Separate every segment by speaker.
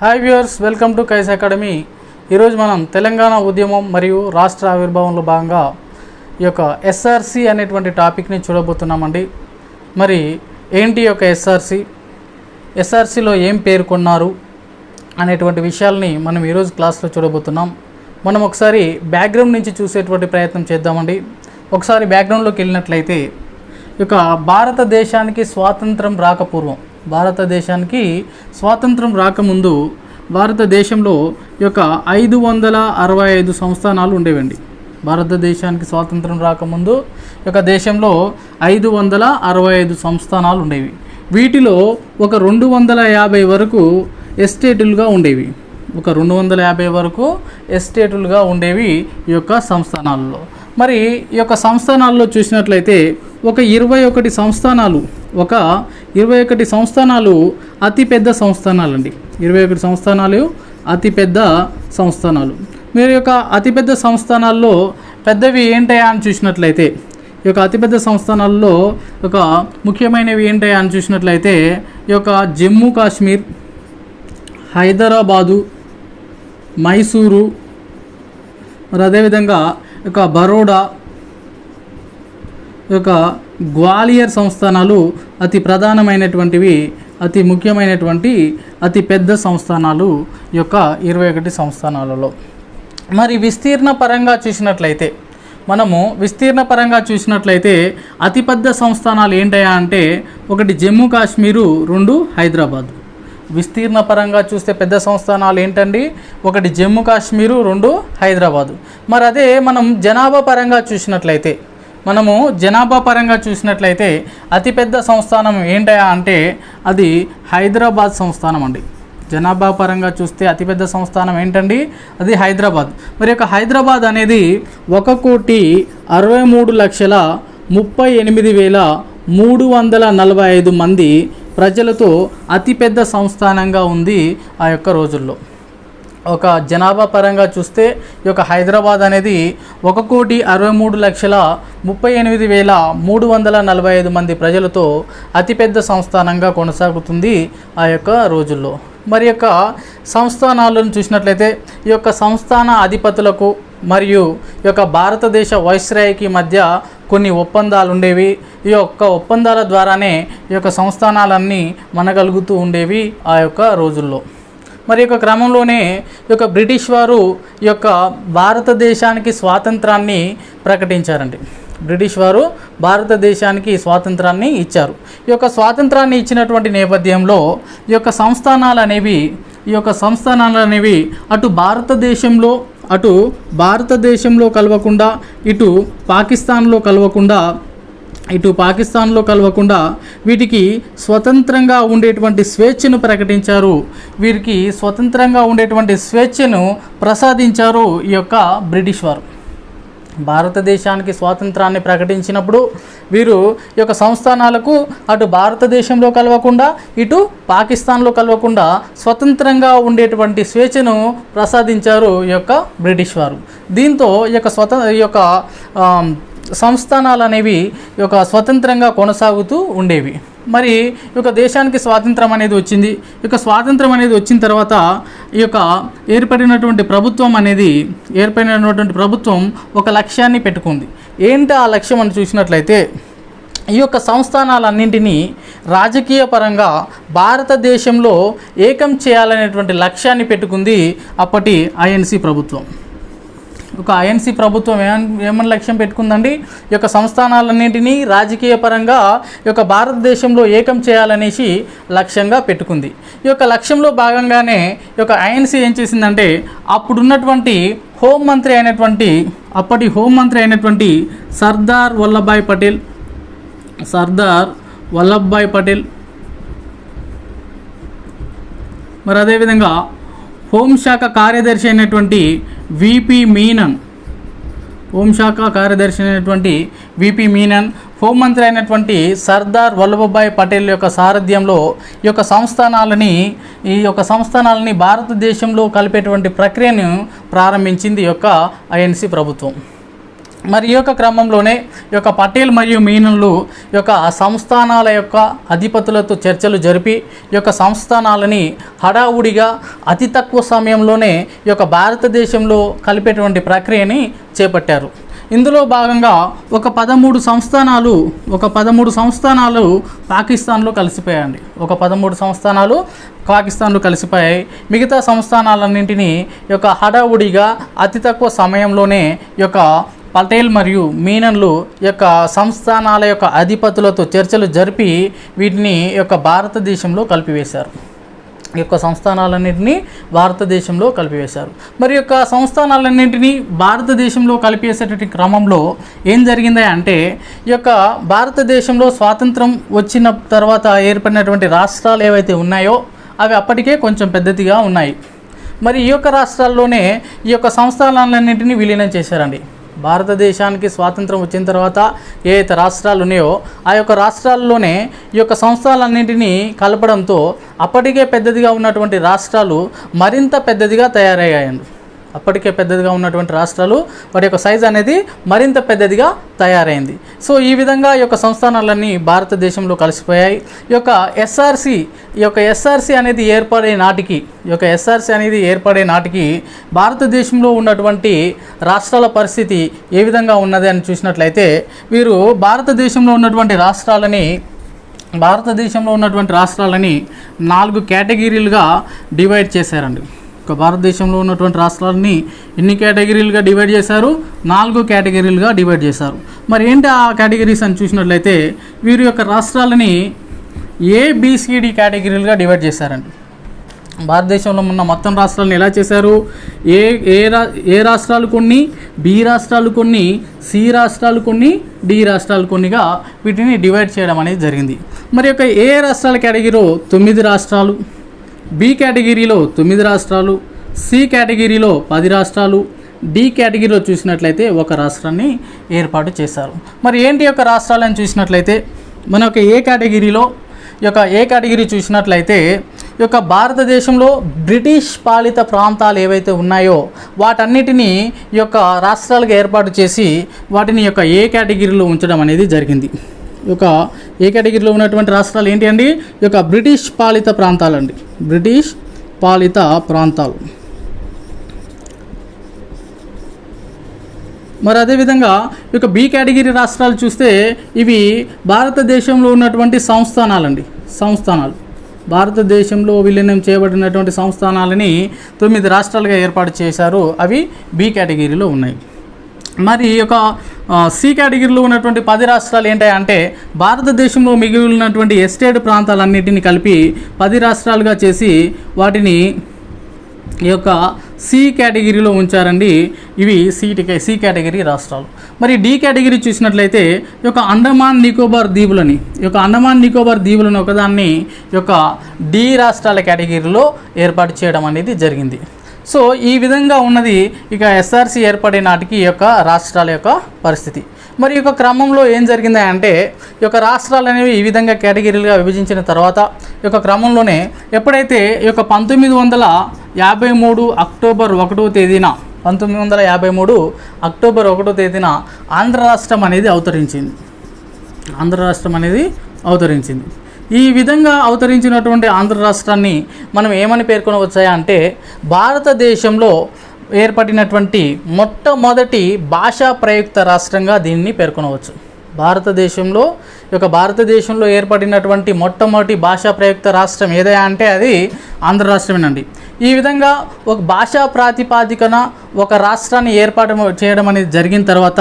Speaker 1: Hi viewers, welcome to Kais academy. ఈరోజు మనం తెలంగాణ ఉద్యమం మరియు రాష్ట్ర ఆవిర్భావంలో భాగంగా ఈ యొక్క ఎస్ఆర్సి అనేటువంటి టాపిక్ని చూడబోతున్నామండి. మరి ఏంటి యొక్క ఎస్ఆర్సిలో ఏం పేర్కొన్నారు అనేటువంటి విషయాల్ని మనం ఈరోజు క్లాస్లో చూడబోతున్నాం. మనం ఒకసారి బ్యాక్గ్రౌండ్ నుంచి చూసేటువంటి ప్రయత్నం చేద్దామండి. ఒకసారి బ్యాక్గ్రౌండ్లోకి వెళ్ళినట్లయితే ఈ యొక్క భారతదేశానికి స్వాతంత్రం రాకముందు భారతదేశంలో ఈ యొక్క 565 సంస్థానాలు ఉండేవండి. భారతదేశానికి స్వాతంత్రం రాకముందు ఈ యొక్క దేశంలో 565 సంస్థానాలు ఉండేవి. వీటిలో ఒక 250 వరకు ఎస్టేటులుగా ఉండేవి. ఈ యొక్క సంస్థానాల్లో. మరి ఈ యొక్క సంస్థానాల్లో చూసినట్లయితే ఒక 21 సంస్థానాలు అతిపెద్ద సంస్థానాలండి. 21 సంస్థానాలు అతిపెద్ద సంస్థానాలు. మీరు యొక్క అతిపెద్ద సంస్థానాల్లో పెద్దవి ఏంటయా అని చూసినట్లయితే ఈ యొక్క అతిపెద్ద సంస్థానాల్లో ఒక ముఖ్యమైనవి ఏంటయా అని చూసినట్లయితే ఈ యొక్క జమ్మూ కాశ్మీర్, హైదరాబాదు, మైసూరు, మరి అదేవిధంగా ఒక బరోడా, ఒక గ్వాలియర్ సంస్థానాలు అతి ప్రధానమైనటువంటివి, అతి ముఖ్యమైనటువంటి అతి పెద్ద సంస్థానాలు ఈ యొక్క 21 సంస్థానాలలో. మరి విస్తీర్ణ పరంగా చూసినట్లయితే అతిపెద్ద సంస్థానాలు ఏంటయా అంటే ఒకటి జమ్మూ కాశ్మీరు, 2 హైదరాబాదు. విస్తీర్ణ పరంగా చూస్తే పెద్ద సంస్థానాలు ఏంటండి? ఒకటి జమ్మూ కాశ్మీరు, 2 హైదరాబాదు. మరి అదే మనం జనాభా పరంగా చూసినట్లయితే అతిపెద్ద సంస్థానం ఏంటయా అంటే అది హైదరాబాద్ సంస్థానం అండి. జనాభా పరంగా చూస్తే అతిపెద్ద సంస్థానం ఏంటండి? అది హైదరాబాద్. మరి యొక్క హైదరాబాద్ అనేది 1,63,38,345 మంది ప్రజలతో అతిపెద్ద సంస్థానంగా ఉంది ఆ యొక్క రోజుల్లో. ఒక జనాభా పరంగా చూస్తే ఈ యొక్క హైదరాబాద్ అనేది 1,63,38,345 మంది ప్రజలతో అతిపెద్ద సంస్థానంగా కొనసాగుతుంది ఆ యొక్క రోజుల్లో. మరి యొక్క సంస్థానాలను చూసినట్లయితే ఈ యొక్క సంస్థాన అధిపతులకు మరియు ఈ యొక్క భారతదేశ వైస్రాయ్కి మధ్య కొన్ని ఒప్పందాలు ఉండేవి. ఈ యొక్క ఒప్పందాల ద్వారానే ఈ యొక్క సంస్థానాలన్నీ మనగలుగుతూ ఉండేవి ఆ యొక్క రోజుల్లో. మరి యొక్క క్రమంలోనే ఈ యొక్క బ్రిటిష్ వారు ఈ యొక్క భారతదేశానికి స్వాతంత్రాన్ని ప్రకటించారండి. బ్రిటిష్ వారు భారతదేశానికి స్వాతంత్రాన్ని ఇచ్చారు. ఈ యొక్క స్వాతంత్రాన్ని ఇచ్చినటువంటి నేపథ్యంలో ఈ యొక్క సంస్థానాలు అనేవి అటు భారతదేశంలో కలవకుండా ఇటు పాకిస్తాన్లో కలవకుండా వీటికి స్వతంత్రంగా ఉండేటువంటి స్వేచ్ఛను ప్రకటించారు. వీరికి స్వతంత్రంగా ఉండేటువంటి స్వేచ్ఛను ప్రసాదించారు ఈ యొక్క బ్రిటిష్ వారు. భారతదేశానికి స్వాతంత్రాన్ని ప్రకటించినప్పుడు వీరు ఈ యొక్క సంస్థానాలకు అటు భారతదేశంలో కలవకుండా ఇటు పాకిస్తాన్లో కలవకుండా స్వతంత్రంగా ఉండేటువంటి స్వేచ్ఛను ప్రసాదించారు ఈ యొక్క బ్రిటిష్ వారు. దీంతో ఈ యొక్క సంస్థానాలు అనేవి ఈ యొక్క స్వతంత్రంగా కొనసాగుతూ ఉండేవి. మరి ఈ యొక్క దేశానికి స్వాతంత్రం అనేది వచ్చింది. ఈ యొక్క స్వాతంత్రం అనేది వచ్చిన తర్వాత ఈ యొక్క ఏర్పడినటువంటి ప్రభుత్వం ఒక లక్ష్యాన్ని పెట్టుకుంది. ఏంటి ఆ లక్ష్యం అని చూసినట్లయితే ఈ యొక్క సంస్థానాలన్నింటినీ రాజకీయ పరంగా భారతదేశంలో ఏకం చేయాలనేటువంటి లక్ష్యాన్ని పెట్టుకుంది అప్పటి ఐఎన్సి ప్రభుత్వం. ఒక ఐఎన్సి ప్రభుత్వం ఏమని లక్ష్యం పెట్టుకుందండి? ఈ యొక్క సంస్థానాలన్నింటినీ రాజకీయ పరంగా ఈ యొక్క భారతదేశంలో ఏకం చేయాలనేసి లక్ష్యంగా పెట్టుకుంది. ఈ యొక్క లక్ష్యంలో భాగంగానే ఈ యొక్క ఐఎన్సి ఏం చేసిందంటే అప్పటి హోంమంత్రి అయినటువంటి సర్దార్ వల్లభాయ్ పటేల్ మరి అదేవిధంగా హోంశాఖ కార్యదర్శి అయినటువంటి విపి మీనన్, హోంమంత్రి అయినటువంటి సర్దార్ వల్లభాయ్ పటేల్ యొక్క సారథ్యంలో ఈ యొక్క సంస్థానాలని భారతదేశంలో కలిపేటువంటి ప్రక్రియను ప్రారంభించింది ఈ యొక్క ఐఎన్సి ప్రభుత్వం. మరి ఈ యొక్క క్రమంలోనే ఈ యొక్క పటేల్ మరియు మీనన్లు ఈ యొక్క సంస్థానాల యొక్క అధిపతులతో చర్చలు జరిపి ఈ యొక్క సంస్థానాలని హడావుడిగా అతి తక్కువ సమయంలోనే ఈ యొక్క భారతదేశంలో కలిపేటువంటి ప్రక్రియని చేపట్టారు. ఇందులో భాగంగా ఒక 13 సంస్థానాలు పాకిస్తాన్లో కలిసిపోయాయండి. ఒక 13 సంస్థానాలు పాకిస్తాన్లో కలిసిపోయాయి. మిగతా సంస్థానాలన్నింటినీ ఈ యొక్క హడావుడిగా అతి తక్కువ సమయంలోనే ఈ యొక్క పటేల్ మరియు మీనన్లు యొక్క సంస్థానాల యొక్క అధిపతులతో చర్చలు జరిపి వీటిని యొక్క భారతదేశంలో కలిపివేశారు. ఈ యొక్క సంస్థానాలన్నింటినీ భారతదేశంలో కలిపివేశారు. మరి యొక్క సంస్థానాలన్నింటినీ భారతదేశంలో కలిపివేసేటటువంటి క్రమంలో ఏం జరిగింది అంటే ఈ యొక్క భారతదేశంలో స్వాతంత్రం వచ్చిన తర్వాత ఏర్పడినటువంటి రాష్ట్రాలు ఏవైతే ఉన్నాయో అవి అప్పటికే కొంచెం పెద్దదిగా ఉన్నాయి. మరి ఈ యొక్క రాష్ట్రాల్లోనే ఈ యొక్క సంస్థానాలన్నింటినీ విలీనం చేశారండి. భారతదేశానికి స్వాతంత్రం వచ్చిన తర్వాత ఏ అయితే రాష్ట్రాలు ఉన్నాయో ఆ యొక్క రాష్ట్రాల్లోనే ఈ యొక్క సంస్థలన్నింటినీ కలపడంతో అప్పటికే పెద్దదిగా ఉన్నటువంటి రాష్ట్రాలు మరింత పెద్దదిగా తయారయ్యాయండి. అప్పటికే పెద్దదిగా ఉన్నటువంటి రాష్ట్రాలు వాటి యొక్క సైజ్ అనేది మరింత పెద్దదిగా తయారైంది. సో ఈ విధంగా ఈ యొక్క సంస్థానాలన్నీ భారతదేశంలో కలిసిపోయాయి. ఈ యొక్క ఎస్ఆర్సి అనేది ఏర్పడే నాటికి భారతదేశంలో ఉన్నటువంటి రాష్ట్రాల పరిస్థితి ఏ విధంగా ఉన్నది అని చూసినట్లయితే వీరు భారతదేశంలో ఉన్నటువంటి రాష్ట్రాలని 4 కేటగిరీలుగా డివైడ్ చేశారండి. భారతదేశంలో ఉన్నటువంటి రాష్ట్రాలని ఎన్ని కేటగిరీలుగా డివైడ్ చేశారు? 4 కేటగిరీలుగా డివైడ్ చేశారు. మరి ఏంటి ఆ కేటగిరీస్ అని చూసినట్లయితే వీరి యొక్క రాష్ట్రాలని ABCD కేటగిరీలుగా డివైడ్ చేశారండి. భారతదేశంలో ఉన్న మొత్తం రాష్ట్రాలను ఎలా చేశారు? ఏ రాష్ట్రాలు కొన్ని, B రాష్ట్రాలు కొన్ని, C రాష్ట్రాలు కొన్ని, D రాష్ట్రాలు కొన్నిగా వీటిని డివైడ్ చేయడం అనేది జరిగింది. మరి యొక్క ఏ రాష్ట్రాల కేటగిరీలో 9 రాష్ట్రాలు, B కేటగిరీలో 9 రాష్ట్రాలు, C కేటగిరీలో 10 రాష్ట్రాలు, D కేటగిరీలో చూసినట్లయితే 1 రాష్ట్రాన్ని ఏర్పాటు చేశారు. మరి ఏంటి యొక్క రాష్ట్రాలను చూసినట్లయితే మన యొక్క ఏ కేటగిరీ చూసినట్లయితే ఈ యొక్క భారతదేశంలో బ్రిటిష్ పాలిత ప్రాంతాలు ఏవైతే ఉన్నాయో వాటన్నిటినీ ఈ యొక్క రాష్ట్రాలుగా ఏర్పాటు చేసి వాటిని యొక్క ఏ కేటగిరీలో ఉంచడం అనేది జరిగింది. ఈ యొక్క ఏ కేటగిరీలో ఉన్నటువంటి రాష్ట్రాలు ఏంటి అండి? ఈ యొక్క బ్రిటిష్ పాలిత ప్రాంతాలండి. బ్రిటిష్ పాలిత ప్రాంతాలు. మరి అదేవిధంగా ఈ యొక్క B కేటగిరీ రాష్ట్రాలు చూస్తే ఇవి భారతదేశంలో ఉన్నటువంటి సంస్థానాలు భారతదేశంలో విలీనం చేయబడినటువంటి సంస్థానాలని 9 రాష్ట్రాలుగా ఏర్పాటు చేశారు. అవి B కేటగిరీలో ఉన్నాయి. మరి ఈ యొక్క C కేటగిరీలో ఉన్నటువంటి 10 రాష్ట్రాలు ఏంటంటే భారతదేశంలో మిగిలినటువంటి ఎస్టేట్ ప్రాంతాలన్నింటినీ కలిపి 10 రాష్ట్రాలుగా చేసి వాటిని ఈ యొక్క C కేటగిరీలో ఉంచారండి. ఇవి C కేటగిరీ రాష్ట్రాలు. మరి D కేటగిరీ చూసినట్లయితే ఈ యొక్క అండమాన్ నికోబార్ దీవులను ఒకదాన్ని ఈ యొక్క D రాష్ట్రాల కేటగిరీలో ఏర్పాటు చేయడం అనేది జరిగింది. సో ఈ విధంగా ఉన్నది ఇక ఎస్ఆర్సి ఏర్పడే నాటికి ఈ యొక్క రాష్ట్రాల యొక్క పరిస్థితి. మరి ఈ యొక్క క్రమంలో ఏం జరిగింది అంటే ఈ యొక్క రాష్ట్రాలు అనేవి ఈ విధంగా కేటగిరీలుగా విభజించిన తర్వాత ఈ యొక్క క్రమంలోనే ఎప్పుడైతే ఈ యొక్క 1953 అక్టోబర్ 1వ తేదీన ఆంధ్ర రాష్ట్రం అనేది అవతరించింది. ఈ విధంగా అవతరించినటువంటి ఆంధ్ర రాష్ట్రాన్ని మనం ఏమని పేర్కొనవచ్చాయా అంటే భారతదేశంలో ఏర్పడినటువంటి మొట్టమొదటి భాషా ప్రయుక్త రాష్ట్రంగా దీన్ని పేర్కొనవచ్చు. భారతదేశంలో ఏర్పడినటువంటి మొట్టమొదటి భాషా ప్రయుక్త రాష్ట్రం ఏదైనా అంటే అది ఆంధ్ర రాష్ట్రమేనండి. ఈ విధంగా ఒక భాషా ప్రాతిపాదికన ఒక రాష్ట్రాన్ని ఏర్పాటు చేయడం అనేది జరిగిన తర్వాత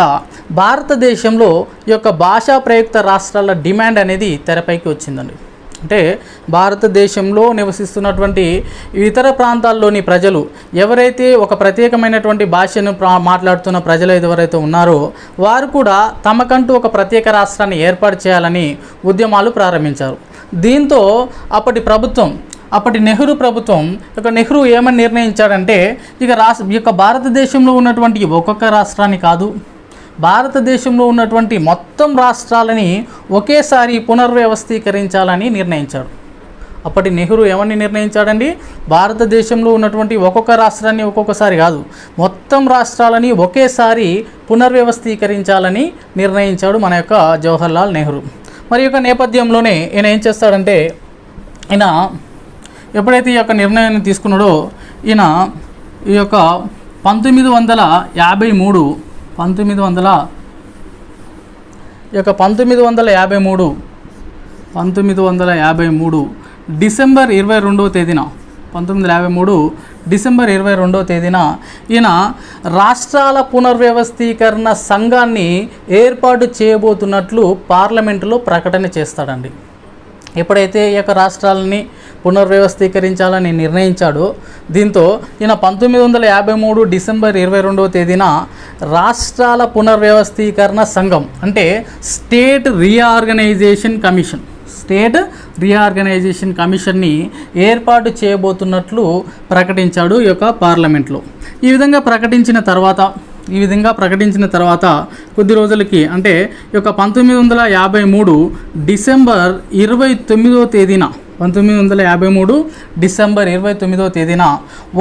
Speaker 1: భారతదేశంలో ఈ యొక్క భాషా ప్రయుక్త రాష్ట్రాల డిమాండ్ అనేది తెరపైకి వచ్చిందండి. అంటే భారతదేశంలో నివసిస్తున్నటువంటి ఇతర ప్రాంతాల్లోని ప్రజలు ఎవరైతే ఒక ప్రత్యేకమైనటువంటి భాషను మాట్లాడుతున్న ప్రజలు ఎవరైతే ఉన్నారో వారు కూడా తమకంటూ ఒక ప్రత్యేక రాష్ట్రాన్ని ఏర్పాటు చేయాలని ఉద్యమాలు ప్రారంభించారు. దీంతో అప్పటి నెహ్రూ ప్రభుత్వం నెహ్రూ ఏమని నిర్ణయించాడంటే ఈ యొక్క భారతదేశంలో ఉన్నటువంటి ఒక్కొక్క రాష్ట్రాన్ని కాదు, భారతదేశంలో ఉన్నటువంటి మొత్తం రాష్ట్రాలని ఒకేసారి పునర్వ్యవస్థీకరించాలని నిర్ణయించాడు. అప్పటి నెహ్రూ ఏమని నిర్ణయించాడండి, భారతదేశంలో ఉన్నటువంటి ఒక్కొక్క రాష్ట్రాన్ని ఒక్కొక్కసారి కాదు, మొత్తం రాష్ట్రాలని ఒకేసారి పునర్వ్యవస్థీకరించాలని నిర్ణయించాడు మన యొక్క జవహర్లాల్ నెహ్రూ. మరి యొక్క నేపథ్యంలోనే ఈయన ఏం చేస్తాడంటే, ఈయన ఎప్పుడైతే ఈ యొక్క నిర్ణయాన్ని తీసుకున్నాడో, ఈయన ఈ యొక్క 1953 డిసెంబర్ 22వ తేదీన 1953 డిసెంబర్ 22వ తేదీన ఈయన రాష్ట్రాల పునర్వ్యవస్థీకరణ సంఘాన్ని ఏర్పాటు చేయబోతున్నట్లు పార్లమెంటులో ప్రకటన చేస్తాడండి. ఎప్పుడైతే ఈ యొక్క రాష్ట్రాలని పునర్వ్యవస్థీకరించాలని నిర్ణయించాడో, దీంతో ఈయన 1953 డిసెంబర్ 22వ తేదీన రాష్ట్రాల పునర్వ్యవస్థీకరణ సంఘం అంటే స్టేట్ రీఆర్గనైజేషన్ కమిషన్ని ఏర్పాటు చేయబోతున్నట్లు ప్రకటించాడు ఈ యొక్క పార్లమెంట్లో. ఈ విధంగా ప్రకటించిన తర్వాత కొద్ది రోజులకి, అంటే ఈ యొక్క 1953 డిసెంబర్ 29వ తేదీన 1953 డిసెంబర్ 29వ తేదీన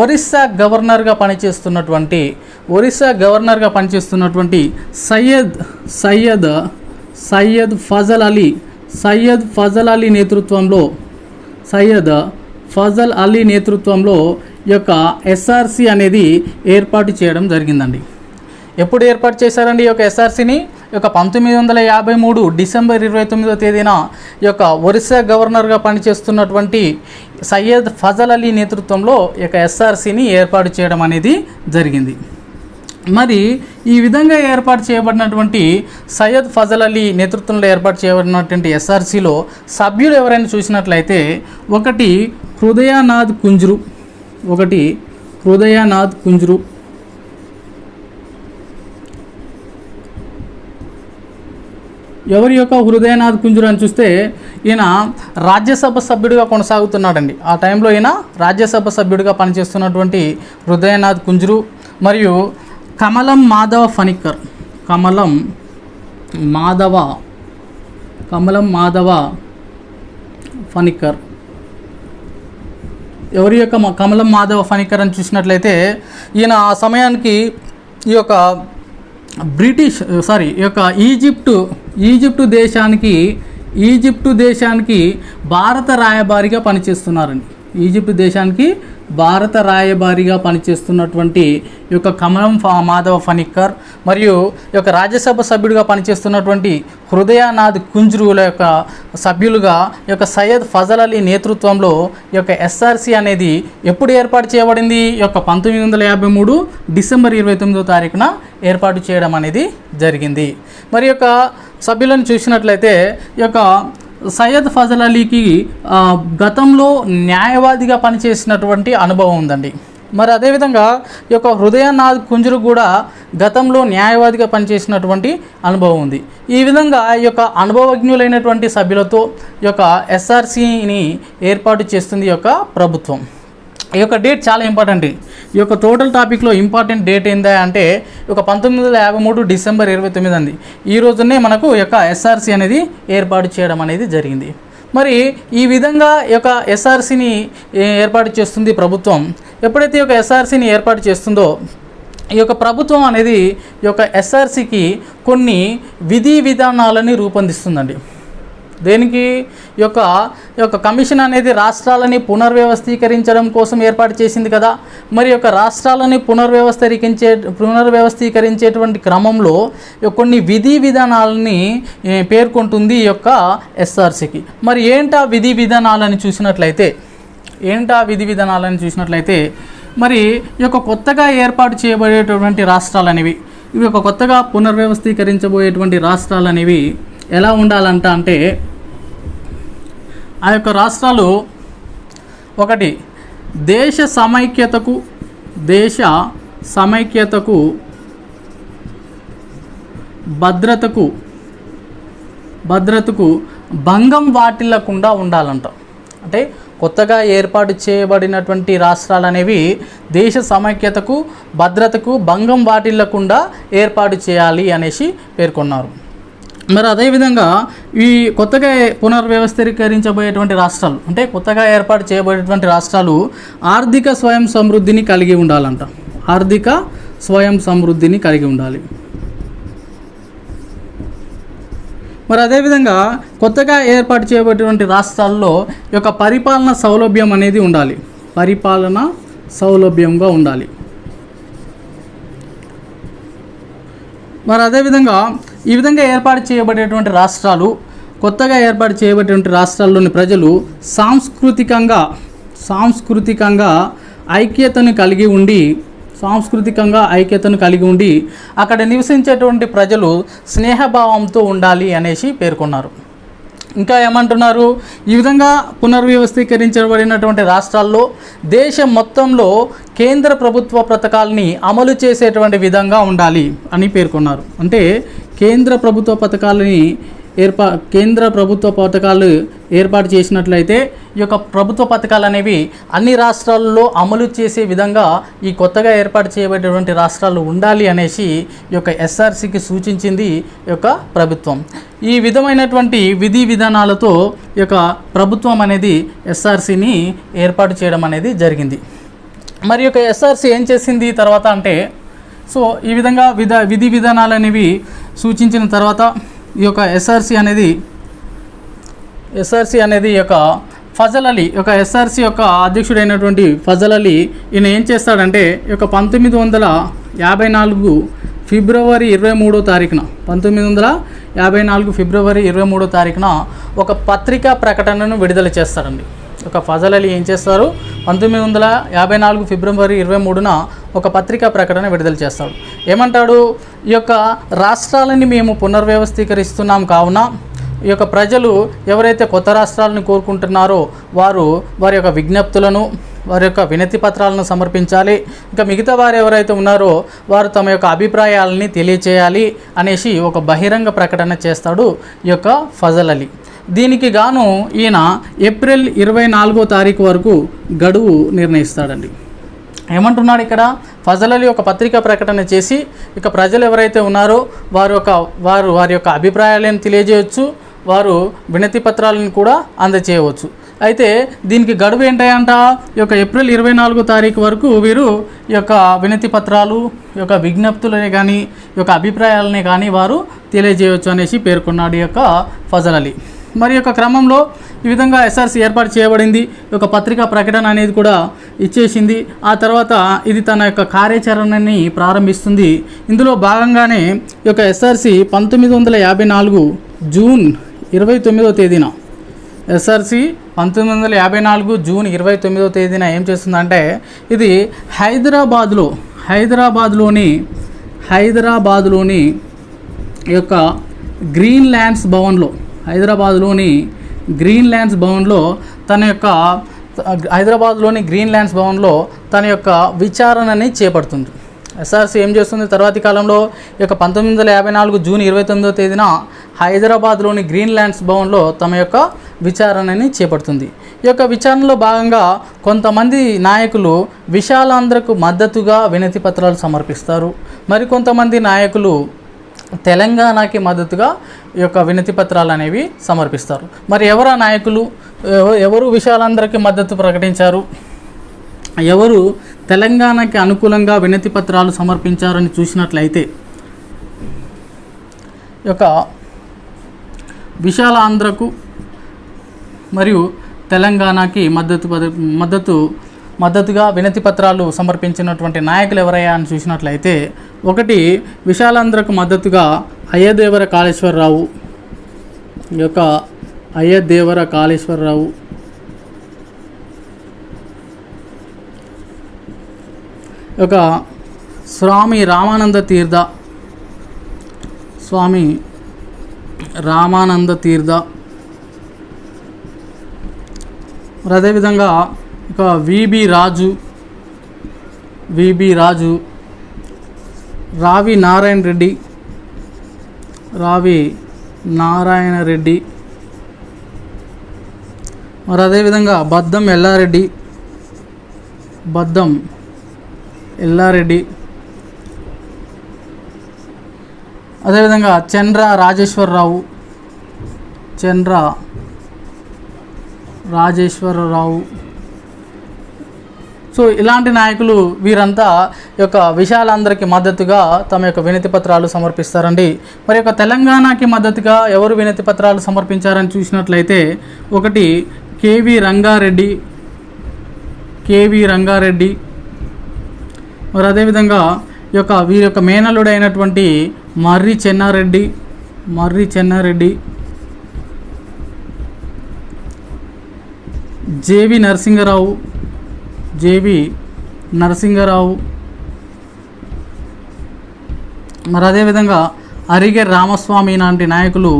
Speaker 1: ఒరిస్సా గవర్నర్గా పనిచేస్తున్నటువంటి సయ్యద్ ఫజల్ అలీ నేతృత్వంలో ఈ యొక్క ఎస్ఆర్సి అనేది ఏర్పాటు చేయడం జరిగిందండి. ఎప్పుడు ఏర్పాటు చేశారండి ఈ యొక్క ఎస్ఆర్సిని? ఈ యొక్క 1953 డిసెంబర్ 29వ తేదీన ఈ యొక్క ఒరిస్సా గవర్నర్గా పనిచేస్తున్నటువంటి సయ్యద్ ఫజల్ అలీ నేతృత్వంలో ఈ యొక్క ఎస్ఆర్సిని ఏర్పాటు చేయడం అనేది జరిగింది. మరి ఈ విధంగా ఏర్పాటు చేయబడినటువంటి సయ్యద్ ఫజల్ అలీ నేతృత్వంలో ఏర్పాటు చేయబడినటువంటి ఎస్ఆర్సిలో సభ్యులు ఎవరైనా చూసినట్లయితే, ఒకటి హృదయనాథ్ కుంజ్రు, ఎవరి యొక్క హృదయనాథ్ కుంజ్రు అని చూస్తే ఈయన రాజ్యసభ సభ్యుడిగా కొనసాగుతున్నాడండి. ఆ టైంలో ఈయన రాజ్యసభ సభ్యుడిగా పనిచేస్తున్నటువంటి హృదయనాథ్ కుంజ్రు, మరియు కమలం మాధవ ఫణిక్కర్. ఎవరి యొక్క కమలం మాధవ ఫణిక్కర్ అని చూసినట్లయితే, ఈయన ఆ సమయానికి ఈ యొక్క ఈజిప్టు దేశానికి భారత రాయబారిగా పనిచేస్తున్నారండి. భారత రాయబారిగా పనిచేస్తున్నటువంటి ఈ యొక్క కమలం మాధవ ఫణిక్కర్ మరియు ఈ యొక్క రాజ్యసభ సభ్యుడిగా పనిచేస్తున్నటువంటి హృదయనాథ్ కుంజ్రుల యొక్క సభ్యులుగా ఈ యొక్క సయ్యద్ ఫజల్ అలీ నేతృత్వంలో ఈ యొక్క ఎస్ఆర్సి అనేది ఎప్పుడు ఏర్పాటు చేయబడింది? ఈ యొక్క 1953 డిసెంబర్ 29వ తారీఖున ఏర్పాటు చేయడం అనేది జరిగింది. మరి యొక్క సభ్యులను చూసినట్లయితే, ఈ యొక్క సయ్యద్ ఫజల్ అలీకి గతంలో న్యాయవాదిగా పనిచేసినటువంటి అనుభవం ఉందండి. మరి అదేవిధంగా ఈ యొక్క హృదయనాథ్ కుంజ్రు కూడా గతంలో న్యాయవాదిగా పనిచేసినటువంటి అనుభవం ఉంది. ఈ విధంగా ఈ యొక్క అనుభవజ్ఞులైనటువంటి సభ్యులతో ఈ యొక్క ఎస్ఆర్సిని ఏర్పాటు చేస్తుంది ఈ యొక్క ప్రభుత్వం. ఈ యొక్క డేట్ చాలా ఇంపార్టెంట్. ఈ యొక్క టోటల్ టాపిక్లో ఇంపార్టెంట్ డేట్ ఏందా అంటే, ఈ యొక్క 1953 డిసెంబర్ 29 అంది. ఈ రోజునే మనకు ఈ యొక్క ఎస్ఆర్సి అనేది ఏర్పాటు చేయడం అనేది జరిగింది. మరి ఈ విధంగా ఈ యొక్క ఎస్ఆర్సిని ఏర్పాటు చేస్తుంది ప్రభుత్వం. ఎప్పుడైతే ఈ యొక్క ఎస్ఆర్సిని ఏర్పాటు చేస్తుందో, ఈ యొక్క ప్రభుత్వం అనేది ఈ యొక్క ఎస్ఆర్సికి కొన్ని విధి విధానాలని రూపొందిస్తుందండి. దేనికి? ఈ యొక్క కమిషన్ అనేది రాష్ట్రాలని పునర్వ్యవస్థీకరించడం కోసం ఏర్పాటు చేసింది కదా. మరి యొక్క రాష్ట్రాలని పునర్వ్యవస్థీకరించేటువంటి క్రమంలో కొన్ని విధి విధానాలని పేర్కొంటుంది ఈ యొక్క ఎస్ఆర్సికి. మరి ఏంటా విధి విధానాలని చూసినట్లయితే మరి ఈ యొక్క కొత్తగా ఏర్పాటు చేయబడేటువంటి రాష్ట్రాలనేవి, ఇవి ఒక కొత్తగా పునర్వ్యవస్థీకరించబోయేటువంటి రాష్ట్రాలనేవి ఎలా ఉండాలంట అంటే, ఆ యొక్క రాష్ట్రాలు ఒకటి దేశ సమైక్యతకు భద్రతకు భంగం వాటిల్లకుండా ఉండాలంట. అంటే కొత్తగా ఏర్పాటు చేయబడినటువంటి రాష్ట్రాలు అనేవి దేశ సమైక్యతకు భద్రతకు భంగం వాటిల్లకుండా ఏర్పాటు చేయాలి అనేసి పేర్కొన్నారు. మరి అదేవిధంగా ఈ కొత్తగా పునర్వ్యవస్థీకరించబోయేటువంటి రాష్ట్రాలు, అంటే కొత్తగా ఏర్పాటు చేయబడేటువంటి రాష్ట్రాలు ఆర్థిక స్వయం సమృద్ధిని కలిగి ఉండాలంట. ఆర్థిక స్వయం సమృద్ధిని కలిగి ఉండాలి. మరి అదేవిధంగా కొత్తగా ఏర్పాటు చేయబడేటువంటి రాష్ట్రాల్లో ఈ యొక్క పరిపాలన సౌలభ్యం అనేది ఉండాలి. పరిపాలన సౌలభ్యంగా ఉండాలి. మరి అదేవిధంగా ఈ విధంగా ఏర్పాటు చేయబడేటువంటి రాష్ట్రాలు, కొత్తగా ఏర్పాటు చేయబడేటువంటి రాష్ట్రాల్లోని ప్రజలు సాంస్కృతికంగా ఐక్యతను కలిగి ఉండి అక్కడ నివసించేటువంటి ప్రజలు స్నేహభావంతో ఉండాలి అనేసి పేర్కొన్నారు. ఇంకా ఏమంటున్నారు, ఈ విధంగా పునర్వ్యవస్థీకరించబడినటువంటి రాష్ట్రాల్లో దేశం మొత్తంలో కేంద్ర ప్రభుత్వ పథకాలని అమలు చేసేటువంటి విధంగా ఉండాలి అని పేర్కొన్నారు. అంటే కేంద్ర ప్రభుత్వ పథకాలు ఏర్పాటు చేసినట్లయితే ఈ యొక్క ప్రభుత్వ పథకాలు అనేవి అన్ని రాష్ట్రాల్లో అమలు చేసే విధంగా ఈ కొత్తగా ఏర్పాటు చేయబడేటువంటి రాష్ట్రాలు ఉండాలి అనేసి ఈ యొక్క ఎస్ఆర్సికి సూచించింది ఈ యొక్క ప్రభుత్వం. ఈ విధమైనటువంటి విధి విధానాలతో ఈ యొక్క ప్రభుత్వం అనేది ఎస్ఆర్సిని ఏర్పాటు చేయడం అనేది జరిగింది. మరి యొక్క ఎస్ఆర్సి ఏం చేసింది తర్వాత అంటే, సో ఈ విధంగా విధి విధానాలు అనేవి సూచించిన తర్వాత ఈ యొక్క ఎస్ఆర్సి అనేది ఈ యొక్క ఫజల్ అలీ, యొక్క ఎస్ఆర్సి యొక్క అధ్యక్షుడైనటువంటి ఫజల్ అలీ, ఈయన ఏం చేస్తాడంటే ఈ యొక్క 1954 ఫిబ్రవరి 23 తారీఖున ఒక పత్రికా ప్రకటనను విడుదల చేస్తారండి. ఒక ఫజల్ అలీ ఏం చేస్తారు, 1954 ఫిబ్రవరి 23న ఒక పత్రికా ప్రకటన విడుదల చేస్తాడు. ఏమంటాడు, ఈ యొక్క రాష్ట్రాలని మేము పునర్వ్యవస్థీకరిస్తున్నాం కావున ఈ యొక్క ప్రజలు ఎవరైతే కొత్త రాష్ట్రాలను కోరుకుంటున్నారో వారి యొక్క విజ్ఞప్తులను, వారి యొక్క వినతి పత్రాలను సమర్పించాలి. ఇంకా మిగతా వారు ఎవరైతే ఉన్నారో వారు తమ యొక్క అభిప్రాయాలని తెలియచేయాలి అనేసి ఒక బహిరంగ ప్రకటన చేస్తాడు ఈ యొక్క ఫజల్ అలీ. దీనికి గాను ఈయన ఏప్రిల్ 24వ తారీఖు వరకు గడువు నిర్ణయిస్తాడండి. ఏమంటున్నాడు ఇక్కడ, ఫజల్ అలీ ఒక పత్రికా ప్రకటన చేసి ఇక ప్రజలు ఎవరైతే ఉన్నారో వారి యొక్క అభిప్రాయాలను తెలియజేయవచ్చు, వారు వినతి పత్రాలను కూడా అందజేయవచ్చు. అయితే దీనికి గడువు ఏంటంట, ఈ యొక్క ఏప్రిల్ 24వ తారీఖు వరకు వీరు ఈ యొక్క వినతి పత్రాలు, ఈ యొక్క విజ్ఞప్తులని కానీ ఈ యొక్క అభిప్రాయాలని కానీ వారు తెలియజేయవచ్చు అనేసి పేర్కొన్నాడు ఈ యొక్క ఫజల్ అలీ. మరి యొక్క క్రమంలో ఈ విధంగా ఎస్ఆర్సి ఏర్పాటు చేయబడింది. ఈ యొక్క పత్రికా ప్రకటన అనేది కూడా ఇచ్చేసింది. ఆ తర్వాత ఇది తన యొక్క కార్యాచరణని ప్రారంభిస్తుంది. ఇందులో భాగంగానే ఈ యొక్క ఎస్ఆర్సి 1954 జూన్ 29వ తేదీన ఎస్ఆర్సి 1954 జూన్ 29వ తేదీన ఏం చేస్తుందంటే, ఇది హైదరాబాద్లోని ఈ యొక్క గ్రీన్ ల్యాండ్స్ భవన్లో తన యొక్క విచారణని చేపడుతుంది. ఎస్ఆర్సి ఏం చేస్తుంది, తర్వాతి కాలంలో ఈ యొక్క 1954 జూన్ 29వ తేదీన హైదరాబాద్లోని గ్రీన్ ల్యాండ్స్ భవన్లో తమ యొక్క విచారణని చేపడుతుంది. ఈ యొక్క విచారణలో భాగంగా కొంతమంది నాయకులు విశాలాంధ్రకు మద్దతుగా వినతి పత్రాలు సమర్పిస్తారు. మరికొంతమంది నాయకులు తెలంగాణకి మద్దతుగా ఈ యొక్క వినతి పత్రాలు అనేవి సమర్పిస్తారు. మరి ఎవరు ఆ నాయకులు, ఎవరు విశాలాంధ్రకి మద్దతు ప్రకటించారు, ఎవరు తెలంగాణకి అనుకూలంగా వినతి పత్రాలు సమర్పించారని చూసినట్లయితే ఈ యొక్క విశాలాంధ్రకు మరియు తెలంగాణకి మద్దతుగా వినతి పత్రాలు సమర్పించినటువంటి నాయకులు ఎవరయ్యా అని చూసినట్లయితే, ఒకటి విశాలాంధ్రకు మద్దతుగా అయ్యదేవర కాళేశ్వరరావు, ఈ యొక్క అయ్యదేవర కాళేశ్వరరావు, ఒక స్వామి రామానంద తీర్థ, మరి అదేవిధంగా ఇక విబి రాజు, రావి నారాయణ రెడ్డి, మరి అదేవిధంగా బద్దం ఎల్లారెడ్డి, అదేవిధంగా చంద్ర రాజేశ్వరరావు, సో ఇలాంటి నాయకులు వీరంతా యొక్క విషయాలందరికీ మద్దతుగా తమ యొక్క వినతి పత్రాలు సమర్పిస్తారండి. మరి యొక్క తెలంగాణకి మద్దతుగా ఎవరు వినతి పత్రాలు సమర్పించారని చూసినట్లయితే ఒకటి కేవి రంగారెడ్డి, మరి అదేవిధంగా వీరి యొక్క మేనల్లుడైనటువంటి మర్రి చెన్నారెడ్డి, జేవి నరసింగరావు, మరి అదేవిధంగా అరిగే రామస్వామి లాంటి నాయకులు,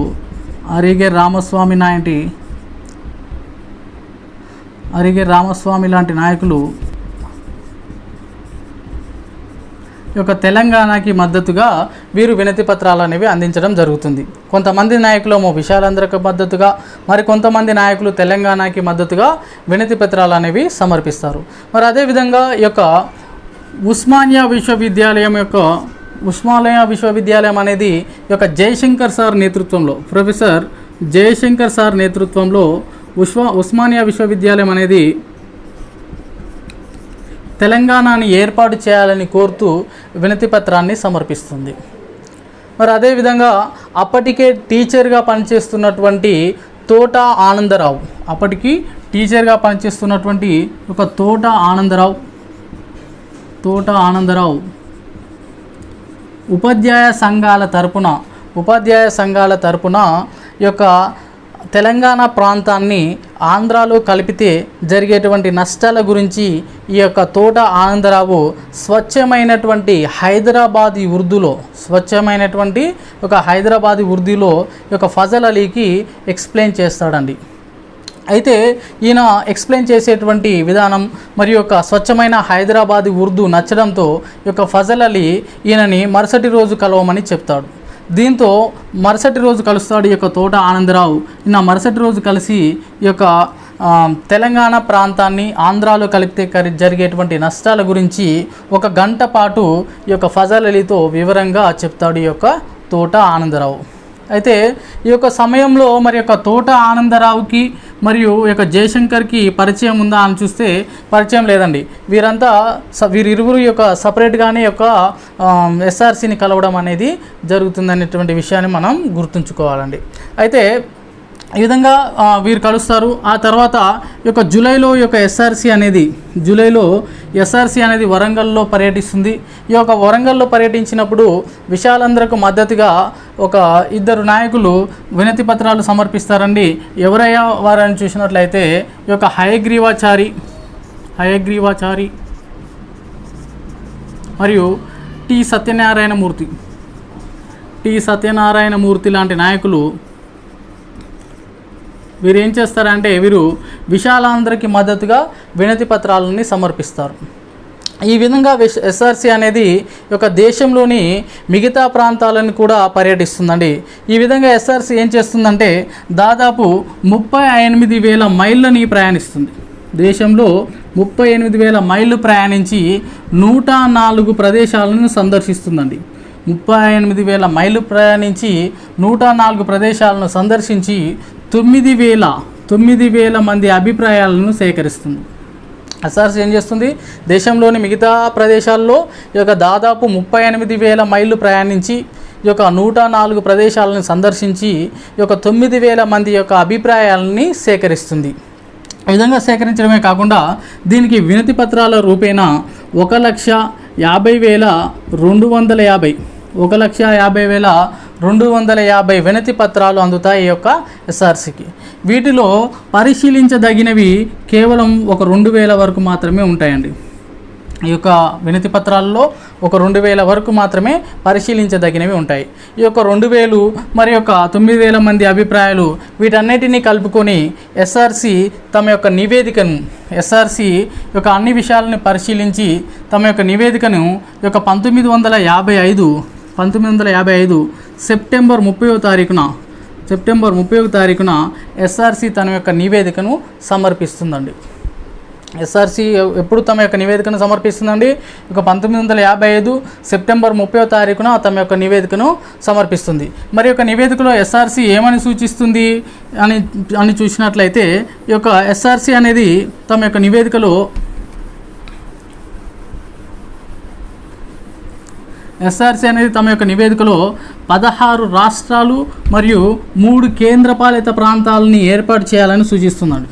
Speaker 1: ఈ యొక్క తెలంగాణకి మద్దతుగా వీరు వినతి పత్రాలు అనేవి అందించడం జరుగుతుంది. కొంతమంది నాయకులేమో విశాలాంధ్రకు మద్దతుగా, మరి కొంతమంది నాయకులు తెలంగాణకి మద్దతుగా వినతి పత్రాలు అనేవి సమర్పిస్తారు. మరి అదేవిధంగా ఈ యొక్క ఉస్మానియా విశ్వవిద్యాలయం అనేది ఈ యొక్క ప్రొఫెసర్ జయశంకర్ సార్ నేతృత్వంలో ఉస్మానియా విశ్వవిద్యాలయం అనేది తెలంగాణని ఏర్పాటు చేయాలని కోరుతూ వినతి పత్రాన్ని సమర్పిస్తుంది. మరి అదేవిధంగా అప్పటికే టీచర్గా పనిచేస్తున్నటువంటి తోట ఆనందరావు ఉపాధ్యాయ సంఘాల తరపున ఈ యొక్క తెలంగాణ ప్రాంతాన్ని ఆంధ్రాలో కలిపితే జరిగేటువంటి నష్టాల గురించి ఈ యొక్క తోట ఆనందరావు స్వచ్ఛమైనటువంటి హైదరాబాదీ ఉర్దూలో ఈ యొక్క ఫజల్ అలీకి ఎక్స్ప్లెయిన్ చేస్తాడండి. అయితే ఈయన ఎక్స్ప్లెయిన్ చేసేటువంటి విధానం మరియు యొక్క స్వచ్ఛమైన హైదరాబాదీ ఉర్దూ నచ్చడంతో ఈ యొక్క ఫజల్ అలీ ఈయనని మరుసటి రోజు కలవమని చెప్తాడు. దీంతో మరుసటి రోజు కలుస్తాడు ఈ యొక్క తోట ఆనందరావు. ఈయన మరుసటి రోజు కలిసి ఈ యొక్క తెలంగాణ ప్రాంతాన్ని ఆంధ్రాలో కలిపితే జరిగేటువంటి నష్టాల గురించి 1 గంట పాటు ఈ యొక్క ఫజల్ అలీతో వివరంగా చెప్తాడు ఈ యొక్క తోట ఆనందరావు. అయితే ఈ యొక్క సమయంలో మరి యొక్క తోట ఆనందరావుకి మరియు ఈ యొక్క జయశంకర్కి పరిచయం ఉందా అని చూస్తే పరిచయం లేదండి. వీరిరువురు యొక్క సపరేట్గానే యొక్క ఎస్ఆర్సీని కలవడం అనేది జరుగుతుందనేటువంటి విషయాన్ని మనం గుర్తుంచుకోవాలండి. అయితే ఈ విధంగా వీరు కలుస్తారు. ఆ తర్వాత ఈ యొక్క జూలైలో ఎస్ఆర్సీ అనేది వరంగల్లో పర్యటిస్తుంది. ఈ యొక్క వరంగల్లో పర్యటించినప్పుడు విశాలాంధ్రకు మద్దతుగా ఒక 2 నాయకులు వినతి పత్రాలు సమర్పిస్తారండి. ఎవరయ్యా వారని చూసినట్లయితే ఈ యొక్క హయగ్రీవాచారి మరియు టి సత్యనారాయణమూర్తి లాంటి నాయకులు వీరు ఏం చేస్తారంటే వీరు విశాలాంధ్రకి మద్దతుగా వినతి పత్రాలని సమర్పిస్తారు. ఈ విధంగా ఎస్ఆర్సీ అనేది ఒక దేశంలోని మిగతా ప్రాంతాలను కూడా పర్యటిస్తుందండి. ఈ విధంగా ఎస్ఆర్సీ ఏం చేస్తుందంటే దాదాపు 38,000 మైళ్ళని ప్రయాణిస్తుంది. దేశంలో 38,000 మైళ్ళు ప్రయాణించి 104 ప్రదేశాలను సందర్శిస్తుందండి. 38,000 మైళ్ళు ప్రయాణించి 104 ప్రదేశాలను సందర్శించి 9,000 మంది అభిప్రాయాలను సేకరిస్తుంది. ఎస్ఆర్సీ ఏం చేస్తుంది? దేశంలోని మిగతా ప్రదేశాల్లో ఈ యొక్క దాదాపు 38,000 మైళ్ళు ప్రయాణించి ఈ యొక్క 104 ప్రదేశాలను సందర్శించి ఈ యొక్క 9,000 మంది యొక్క అభిప్రాయాలని సేకరిస్తుంది. ఈ విధంగా సేకరించడమే కాకుండా దీనికి వినతి పత్రాల రూపేణా 1,50,250 వినతి పత్రాలు అందుతాయి ఈ యొక్క ఎస్ఆర్సీకి. వీటిలో పరిశీలించదగినవి కేవలం 2,000 వరకు మాత్రమే ఉంటాయండి. ఈ యొక్క వినతి పత్రాల్లో 2,000 వరకు మాత్రమే పరిశీలించదగినవి ఉంటాయి. ఈ యొక్క 2,000 మరి యొక్క 9,000 మంది అభిప్రాయాలు వీటన్నిటినీ కలుపుకొని ఎస్ఆర్సీ తమ యొక్క నివేదికను యొక్క అన్ని విషయాలను పరిశీలించి తమ యొక్క నివేదికను ఈ యొక్క 1955 సెప్టెంబర్ 30వ తారీఖున ఎస్ఆర్సీ తన యొక్క నివేదికను సమర్పిస్తుందండి. ఎస్ఆర్సి ఎప్పుడు తమ యొక్క నివేదికను సమర్పిస్తుందండి? 1955 సెప్టెంబర్ 30వ తారీఖున తమ యొక్క నివేదికను సమర్పిస్తుంది. మరి యొక్క నివేదికలో ఎస్ఆర్సి ఏమని సూచిస్తుంది అని చూసినట్లయితే ఈ యొక్క ఎస్ఆర్సి అనేది తమ యొక్క నివేదికలో 16 రాష్ట్రాలు మరియు 3 కేంద్రపాలిత ప్రాంతాలని ఏర్పాటు చేయాలని సూచిస్తున్నాడు.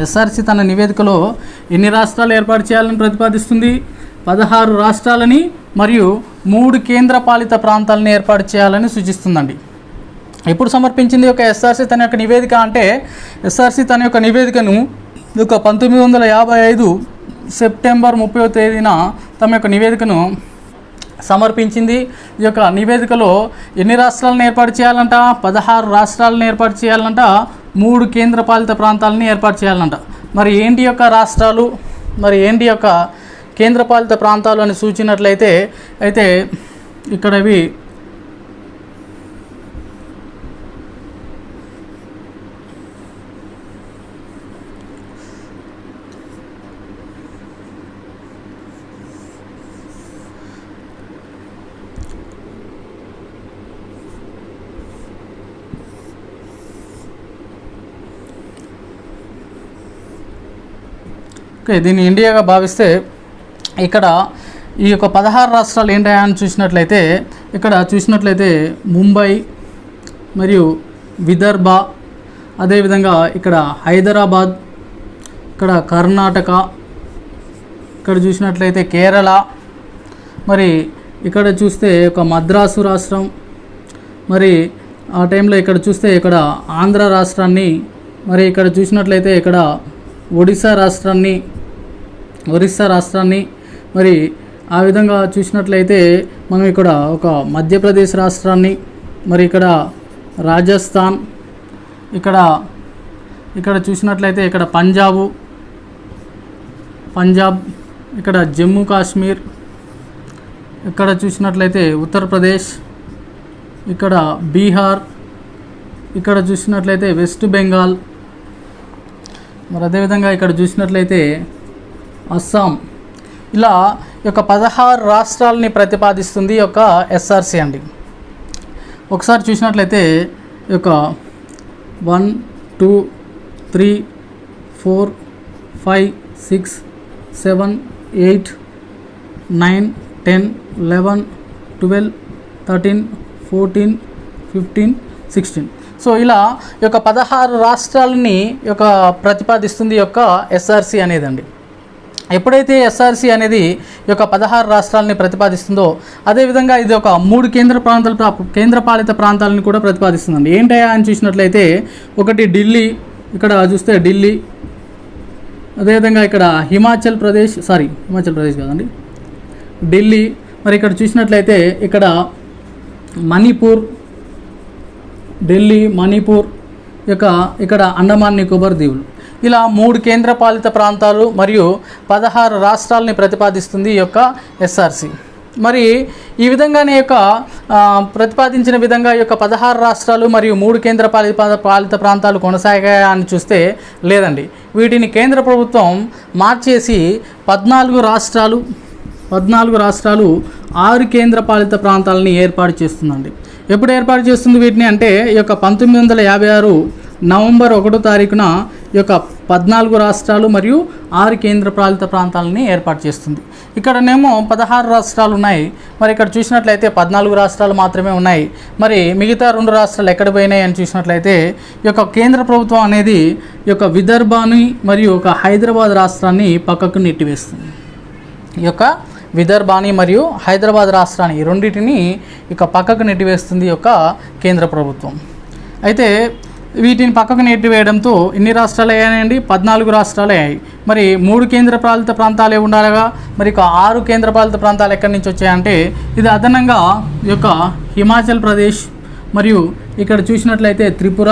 Speaker 1: ఎస్ఆర్సి తన నివేదికలో ఎన్ని రాష్ట్రాలు ఏర్పాటు చేయాలని ప్రతిపాదిస్తుంది? 16 రాష్ట్రాలని మరియు 3 కేంద్రపాలిత ప్రాంతాలను ఏర్పాటు చేయాలని సూచిస్తుందండి. ఎప్పుడు సమర్పించింది యొక్క ఎస్ఆర్సి తన యొక్క నివేదిక అంటే, ఎస్ఆర్సి తన యొక్క నివేదికను 1955 సెప్టెంబర్ 30వ తేదీన తమ యొక్క నివేదికను సమర్పించింది. ఈ యొక్క నివేదికలో ఎన్ని రాష్ట్రాలను ఏర్పాటు చేయాలంట? 16 రాష్ట్రాలను ఏర్పాటు చేయాలంట, 3 కేంద్రపాలిత ప్రాంతాలని ఏర్పాటు చేయాలంట. మరి ఏంటి యొక్క రాష్ట్రాలు, మరి ఏంటి యొక్క కేంద్రపాలిత ప్రాంతాలు అని సూచినట్లయితే అయితే ఇక్కడ ఇవి దీన్ని ఇండియాగా భావిస్తే ఇక్కడ ఈ యొక్క 16 రాష్ట్రాలు ఏంటా అని చూసినట్లయితే ఇక్కడ చూసినట్లయితే ముంబై మరియు విదర్భ, అదేవిధంగా ఇక్కడ హైదరాబాద్, ఇక్కడ కర్ణాటక, ఇక్కడ చూసినట్లయితే కేరళ, మరి ఇక్కడ చూస్తే ఒక మద్రాసు రాష్ట్రం, మరి ఆ టైంలో ఇక్కడ చూస్తే ఇక్కడ ఆంధ్ర రాష్ట్రాన్ని, మరి ఇక్కడ చూసినట్లయితే ఇక్కడ ఒరిస్సా రాష్ట్రాన్ని మరి ఆ విధంగా చూసినట్లయితే మనం ఇక్కడ ఒక మధ్యప్రదేశ్ రాష్ట్రాన్ని, మరి ఇక్కడ రాజస్థాన్, ఇక్కడ చూసినట్లయితే ఇక్కడ పంజాబ్, ఇక్కడ జమ్మూ కాశ్మీర్, ఇక్కడ చూసినట్లయితే ఉత్తరప్రదేశ్, ఇక్కడ బీహార్, ఇక్కడ చూసినట్లయితే వెస్ట్ బెంగాల్, మరి అదేవిధంగా ఇక్కడ చూసినట్లయితే అస్సాం. ఇలా ఈ యొక్క 16 రాష్ట్రాలని ప్రతిపాదిస్తుంది ఈ యొక్క ఎస్ఆర్సి అండి. ఒకసారి చూసినట్లయితే ఈ యొక్క 1 2 3 4 5 6 7 8 9 10 11 12 13 14 15 16. సో ఇలా ఈ యొక్క 16 రాష్ట్రాలని యొక్క ప్రతిపాదిస్తుంది ఈ యొక్క ఎస్ఆర్సి అనేదండి. ఎప్పుడైతే ఎస్ఆర్సి అనేది ఈ యొక్క 16 రాష్ట్రాలని ప్రతిపాదిస్తుందో అదేవిధంగా ఇది ఒక 3 కేంద్రపాలిత ప్రాంతాలను కూడా ప్రతిపాదిస్తుందండి. ఏంటయ్యా అని చూసినట్లయితే ఒకటి ఢిల్లీ, ఇక్కడ చూస్తే ఢిల్లీ, అదేవిధంగా ఇక్కడ హిమాచల్ ప్రదేశ్ కాదండి, ఢిల్లీ, మరి ఇక్కడ చూసినట్లయితే ఇక్కడ మణిపూర్, ఢిల్లీ, మణిపూర్, ఇక్కడ అండమాన్ నికోబార్ దీవులు. ఇలా 3 కేంద్రపాలిత ప్రాంతాలు మరియు 16 రాష్ట్రాలని ప్రతిపాదిస్తుంది ఈ యొక్క ఎస్ఆర్సి. మరి ఈ విధంగానే యొక్క ప్రతిపాదించిన విధంగా ఈ యొక్క 16 రాష్ట్రాలు మరియు 3 కేంద్రపాలిత ప్రాంతాలు కొనసాగాయా అని చూస్తే లేదండి. వీటిని కేంద్ర ప్రభుత్వం మార్చేసి 14 రాష్ట్రాలు 6 కేంద్రపాలిత ప్రాంతాలని ఏర్పాటు చేస్తుందండి. ఎప్పుడు ఏర్పాటు చేస్తుంది వీటిని అంటే ఈ యొక్క 1956 నవంబర్ 1వ తారీఖున ఈ యొక్క 14 రాష్ట్రాలు మరియు 6 కేంద్రపాలిత ప్రాంతాలని ఏర్పాటు చేస్తుంది. ఇక్కడనేమో 16 రాష్ట్రాలు ఉన్నాయి, మరి ఇక్కడ చూసినట్లయితే 14 రాష్ట్రాలు మాత్రమే ఉన్నాయి. మరి మిగతా 2 రాష్ట్రాలు ఎక్కడ పోయినాయి అని చూసినట్లయితే ఈ యొక్క కేంద్ర ప్రభుత్వం అనేది ఈ యొక్క విదర్భాని మరియు ఒక హైదరాబాద్ రాష్ట్రాన్ని పక్కకు నెట్టివేస్తుంది. ఈ యొక్క విదర్భాని మరియు హైదరాబాద్ రాష్ట్రాన్ని ఈ రెండింటిని ఇక పక్కకు నెట్టివేస్తుంది ఈ యొక్క కేంద్ర ప్రభుత్వం. అయితే వీటిని పక్కకు నెట్టివేయడంతో ఎన్ని రాష్ట్రాలు అయ్యాయండి? 14 రాష్ట్రాలు అయ్యాయి. మరి 3 కేంద్రపాలిత ప్రాంతాలే ఉండాలిగా, మరి ఇక 6 కేంద్రపాలిత ప్రాంతాలు ఎక్కడి నుంచి వచ్చాయంటే ఇది అదనంగా ఈ యొక్క హిమాచల్ ప్రదేశ్ మరియు ఇక్కడ చూసినట్లయితే త్రిపుర,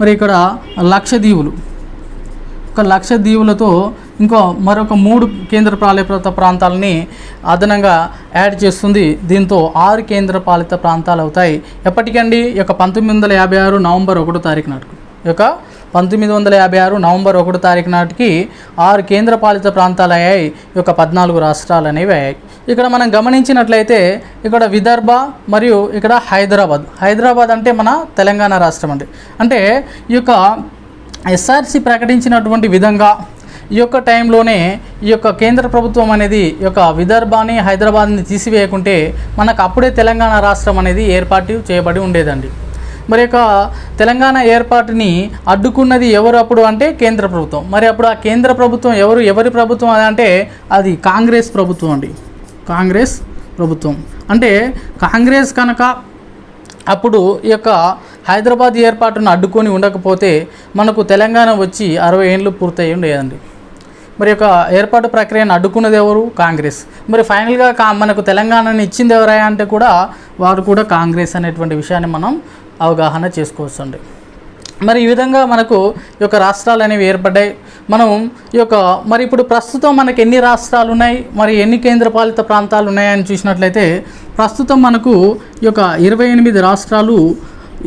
Speaker 1: మరి ఇక్కడ లక్షద్వీపులు, లక్షద్వీపులతో మరొక 3 కేంద్రపాలిత ప్రాంతాలని అదనంగా యాడ్ చేస్తుంది. దీంతో 6 కేంద్రపాలిత ప్రాంతాలు అవుతాయి. ఎప్పటికండి? ఈ యొక్క 1956 నవంబర్ 1వ తారీఖు నాటికి ఈ యొక్క 1956 నవంబర్ 1 తారీఖు నాటికి 6 కేంద్రపాలిత ప్రాంతాలు అయ్యాయి. ఈ యొక్క 14 రాష్ట్రాలు అనేవి అయ్యాయి. ఇక్కడ మనం గమనించినట్లయితే ఇక్కడ విదర్భ మరియు ఇక్కడ హైదరాబాద్ అంటే మన తెలంగాణ రాష్ట్రం అండి. అంటే ఈ యొక్క ఎస్ఆర్సి ప్రకటించినటువంటి విధంగా ఈ యొక్క టైంలోనే ఈ యొక్క కేంద్ర ప్రభుత్వం అనేది ఈ యొక్క విదర్భని హైదరాబాద్ని తీసివేయకుంటే మనకు అప్పుడే తెలంగాణ రాష్ట్రం అనేది ఏర్పాటు చేయబడి ఉండేదండి. మరి యొక్క తెలంగాణ ఏర్పాటుని అడ్డుకున్నది ఎవరు అప్పుడు అంటే కేంద్ర ప్రభుత్వం. మరి అప్పుడు ఆ కేంద్ర ప్రభుత్వం ఎవరి ప్రభుత్వం అంటే అది కాంగ్రెస్ ప్రభుత్వం అండి. కాంగ్రెస్ ప్రభుత్వం అంటే కాంగ్రెస్ కనుక అప్పుడు ఈ యొక్క హైదరాబాద్ ఏర్పాటును అడ్డుకొని ఉండకపోతే మనకు తెలంగాణ వచ్చి 60 ఏళ్ళు పూర్తయి ఉండేదండి. మరి యొక్క ఏర్పాటు ప్రక్రియను అడ్డుకున్నది ఎవరు? కాంగ్రెస్. మరి ఫైనల్గా మనకు తెలంగాణని ఇచ్చింది ఎవరా అంటే కూడా వారు కూడా కాంగ్రెస్ అనేటువంటి విషయాన్ని మనం అవగాహన చేసుకోవచ్చు అండి. మరి ఈ విధంగా మనకు ఈ యొక్క రాష్ట్రాలు అనేవి ఏర్పడ్డాయి. మనం ఈ యొక్క మరి ఇప్పుడు ప్రస్తుతం మనకు ఎన్ని రాష్ట్రాలు ఉన్నాయి, మరి ఎన్ని కేంద్రపాలిత ప్రాంతాలు ఉన్నాయని చూసినట్లయితే ప్రస్తుతం మనకు ఈ యొక్క 28 రాష్ట్రాలు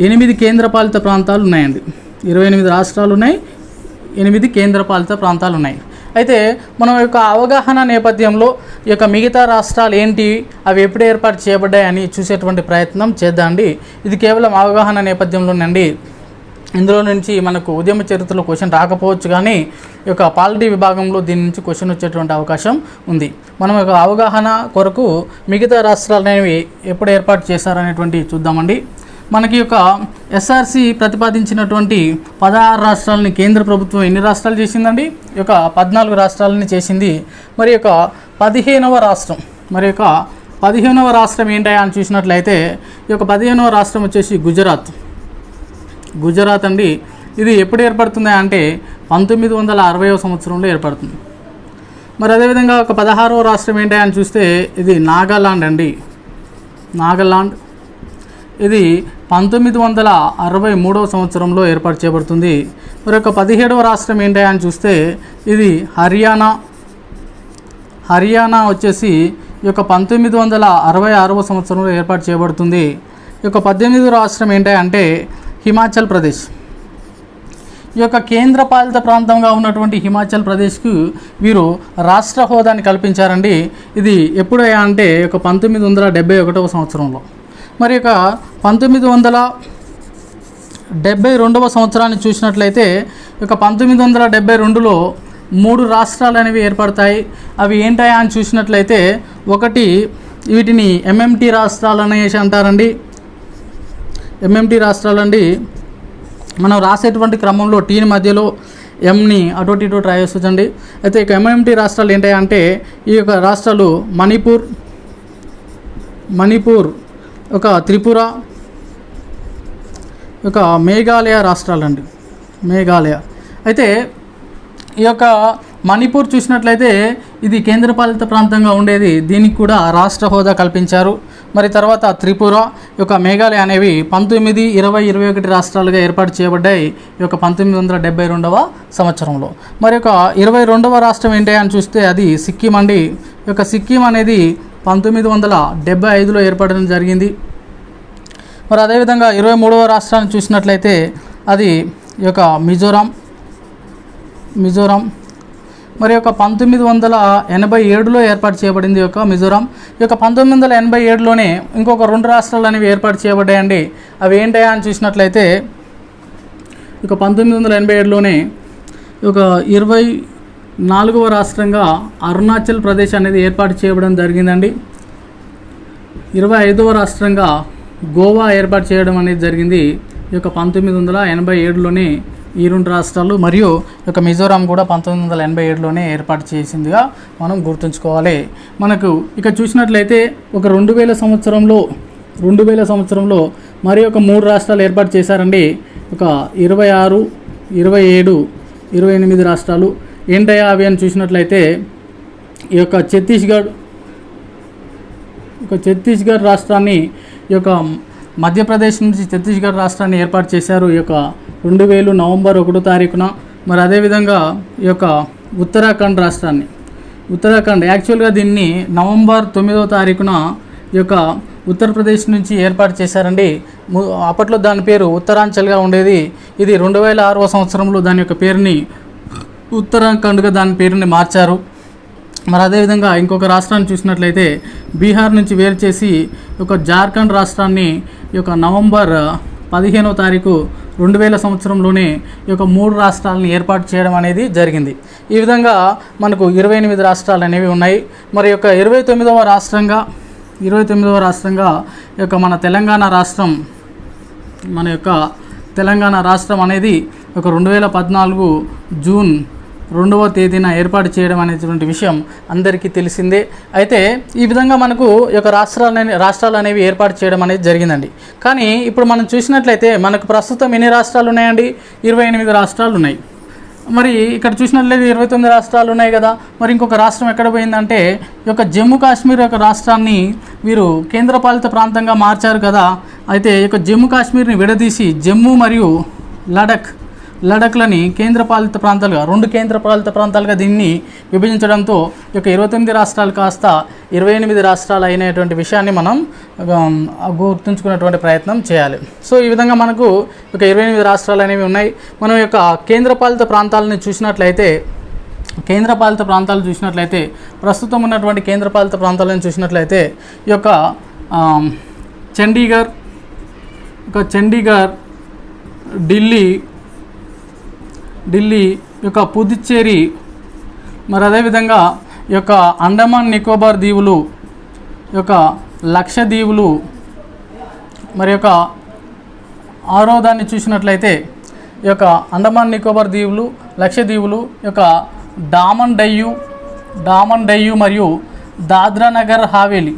Speaker 1: 8 కేంద్రపాలిత ప్రాంతాలు ఉన్నాయండి. 28 రాష్ట్రాలు ఉన్నాయి, 8 కేంద్రపాలిత ప్రాంతాలు ఉన్నాయి. అయితే మనం యొక్క అవగాహన నేపథ్యంలో ఈ యొక్క మిగతా రాష్ట్రాలు ఏంటి, అవి ఎప్పుడు ఏర్పాటు చేయబడ్డాయని చూసేటువంటి ప్రయత్నం చేద్దామండి. ఇది కేవలం అవగాహన నేపథ్యంలోనండి. ఇందులో నుంచి మనకు ఉద్యమ చరిత్రలో క్వశ్చన్ రాకపోవచ్చు, కానీ ఈ యొక్క పాలిటీ విభాగంలో దీని నుంచి క్వశ్చన్ వచ్చేటువంటి అవకాశం ఉంది. మనం యొక్క అవగాహన కొరకు మిగతా రాష్ట్రాలు అనేవి ఎప్పుడు ఏర్పాటు చేశారనేటువంటి చూద్దామండి. మనకి యొక్క ఎస్ఆర్సి ప్రతిపాదించినటువంటి 16 రాష్ట్రాలని కేంద్ర ప్రభుత్వం ఎన్ని రాష్ట్రాలు చేసిందండి? ఈ యొక్క 14 రాష్ట్రాలని చేసింది. మరి యొక్క 15వ రాష్ట్రం మరి యొక్క 15వ రాష్ట్రం ఏంటా అని చూసినట్లయితే ఈ యొక్క 15వ రాష్ట్రం వచ్చేసి గుజరాత్ అండి. ఇది ఎప్పుడు ఏర్పడుతుంది అంటే 1960వ సంవత్సరంలో ఏర్పడుతుంది. మరి అదేవిధంగా ఒక 16వ రాష్ట్రం ఏంటా అని చూస్తే ఇది నాగాలాండ్ అండి. నాగాలాండ్ ఇది 1963వ సంవత్సరంలో ఏర్పాటు చేయబడుతుంది. మరి యొక్క 17వ రాష్ట్రం ఏంటా అని చూస్తే ఇది హర్యానా వచ్చేసి ఈ యొక్క 1966వ సంవత్సరంలో ఏర్పాటు చేయబడుతుంది. ఈ యొక్క 18వ రాష్ట్రం ఏంటా అంటే హిమాచల్ ప్రదేశ్. ఈ యొక్క కేంద్రపాలిత ప్రాంతంగా ఉన్నటువంటి హిమాచల్ ప్రదేశ్కు వీరు రాష్ట్ర హోదాని కల్పించారండి. ఇది ఎప్పుడు అంటే ఒక 1971వ సంవత్సరంలో. మరి యొక్క 1972వ సంవత్సరాన్ని చూసినట్లయితే ఇక 1972లో 3 రాష్ట్రాలు అనేవి ఏర్పడతాయి. అవి ఏంటాయా అని చూసినట్లయితే ఒకటి వీటిని ఎంఎంటీ రాష్ట్రాలు అనేసి అంటారండి. ఎంఎంటీ రాష్ట్రాలండి. మనం రాసేటువంటి క్రమంలో టీని మధ్యలో ఎంని అటు ఇటు ట్రై చేస్తుందండి. అయితే ఇక ఎంఎంటీ రాష్ట్రాలు ఏంటాయి అంటే ఈ యొక్క రాష్ట్రాలు మణిపూర్ ఒక త్రిపుర ఒక మేఘాలయ రాష్ట్రాలండి. మేఘాలయ. అయితే ఈ యొక్క మణిపూర్ చూసినట్లయితే ఇది కేంద్రపాలిత ప్రాంతంగా ఉండేది. దీనికి కూడా రాష్ట్ర హోదా కల్పించారు. మరి తర్వాత త్రిపుర ఈ యొక్క మేఘాలయ అనేవి 19, 20, 21 రాష్ట్రాలుగా ఏర్పాటు చేయబడ్డాయి ఈ యొక్క 1972వ సంవత్సరంలో. మరి యొక్క 22వ రాష్ట్రం ఏంటి అని చూస్తే అది సిక్కిం అండి. ఈ యొక్క సిక్కిం అనేది 1975లో ఏర్పడడం జరిగింది. మరి అదేవిధంగా 23వ రాష్ట్రాన్ని చూసినట్లయితే అది ఈ యొక్క మిజోరాం. మరి యొక్క 1987లో ఏర్పాటు చేయబడింది ఈ యొక్క మిజోరాం. ఈ యొక్క 1987లోనే ఇంకొక 2 రాష్ట్రాలు అనేవి ఏర్పాటు చేయబడ్డాయండి. అవి ఏంటయా అని చూసినట్లయితే ఇక 1987లోనే ఒక 24వ రాష్ట్రంగా అరుణాచల్ ప్రదేశ్ అనేది ఏర్పాటు చేయడం జరిగిందండి. 25వ రాష్ట్రంగా గోవా ఏర్పాటు చేయడం అనేది జరిగింది. ఈ యొక్క 1987లోనే ఈ 2 రాష్ట్రాలు మరియు ఈ యొక్క మిజోరాం కూడా 1987లోనే ఏర్పాటు చేసిందిగా మనం గుర్తుంచుకోవాలి. మనకు ఇక చూసినట్లయితే ఒక 2000 సంవత్సరంలో మరి ఒక 3 రాష్ట్రాలు ఏర్పాటు చేశారండి. ఒక 26, 27, 28 రాష్ట్రాలు ఏంటయ్యా అవి అని చూసినట్లయితే ఈ యొక్క ఛత్తీస్గఢ్ రాష్ట్రాన్ని ఈ యొక్క మధ్యప్రదేశ్ నుంచి ఛత్తీస్గఢ్ రాష్ట్రాన్ని ఏర్పాటు చేశారు ఈ యొక్క 2000 నవంబర్ 1వ తారీఖున. మరి అదేవిధంగా ఈ యొక్క ఉత్తరాఖండ్ యాక్చువల్గా దీన్ని నవంబర్ 9వ తారీఖున ఈ యొక్క ఉత్తరప్రదేశ్ నుంచి ఏర్పాటు చేశారండి. అప్పట్లో దాని పేరు ఉత్తరాంచల్గా ఉండేది. ఇది 2006వ సంవత్సరంలో దాని యొక్క పేరుని ఉత్తరాఖండ్గా దాని పేరుని మార్చారు. మరి అదేవిధంగా ఇంకొక రాష్ట్రాన్ని చూసినట్లయితే బీహార్ నుంచి వేరు చేసి ఒక జార్ఖండ్ రాష్ట్రాన్ని ఈ యొక్క నవంబర్ 15వ తారీఖు 2000 సంవత్సరంలోనే ఈ యొక్క 3 రాష్ట్రాలను ఏర్పాటు చేయడం అనేది జరిగింది. ఈ విధంగా మనకు 28 రాష్ట్రాలు అనేవి ఉన్నాయి. మరి యొక్క 29వ రాష్ట్రంగా ఈ యొక్క మన తెలంగాణ రాష్ట్రం అనేది ఒక 2014 జూన్ 2వ తేదీన ఏర్పాటు చేయడం అనేటువంటి విషయం అందరికీ తెలిసిందే. అయితే ఈ విధంగా మనకు ఈ యొక్క రాష్ట్రాలు అనేవి ఏర్పాటు చేయడం అనేది జరిగిందండి. కానీ ఇప్పుడు మనం చూసినట్లయితే మనకు ప్రస్తుతం ఎన్ని రాష్ట్రాలు ఉన్నాయండి? 28 రాష్ట్రాలు ఉన్నాయి. మరి ఇక్కడ చూసినట్లయితే 29 రాష్ట్రాలు ఉన్నాయి కదా. మరి ఇంకొక రాష్ట్రం ఎక్కడ పోయిందంటే ఈ యొక్క జమ్మూ కాశ్మీర్ యొక్క రాష్ట్రాన్ని వీరు కేంద్రపాలిత ప్రాంతంగా మార్చారు కదా. అయితే ఈ యొక్క జమ్మూ కాశ్మీర్ని విడదీసి జమ్మూ మరియు లడఖ్లని కేంద్రపాలిత ప్రాంతాలుగా 2 కేంద్రపాలిత ప్రాంతాలుగా దీన్ని విభజించడంతో ఈ యొక్క 29 రాష్ట్రాలు కాస్త 28 రాష్ట్రాలు అయినటువంటి విషయాన్ని మనం గుర్తుంచుకునేటువంటి ప్రయత్నం చేయాలి. సో ఈ విధంగా మనకు ఒక 28 రాష్ట్రాలు అనేవి ఉన్నాయి. మనం యొక్క కేంద్రపాలిత ప్రాంతాలను చూసినట్లయితే ప్రస్తుతం ఉన్నటువంటి కేంద్రపాలిత ప్రాంతాలను చూసినట్లయితే ఈ యొక్క చండీగఢ్, ఢిల్లీ యొక్క పుదుచ్చేరి, మరి అదేవిధంగా ఈ యొక్క అండమాన్ నికోబార్ దీవులు, ఈ యొక్క లక్షద్వీపులు, మరి యొక్క 6వ దాన్ని చూసినట్లయితే ఈ యొక్క అండమాన్ నికోబార్ దీవులు, లక్షద్వీపులు, ఈ యొక్క డామన్ డయ్యూ మరియు దాద్రా నగర్ హవేలీ.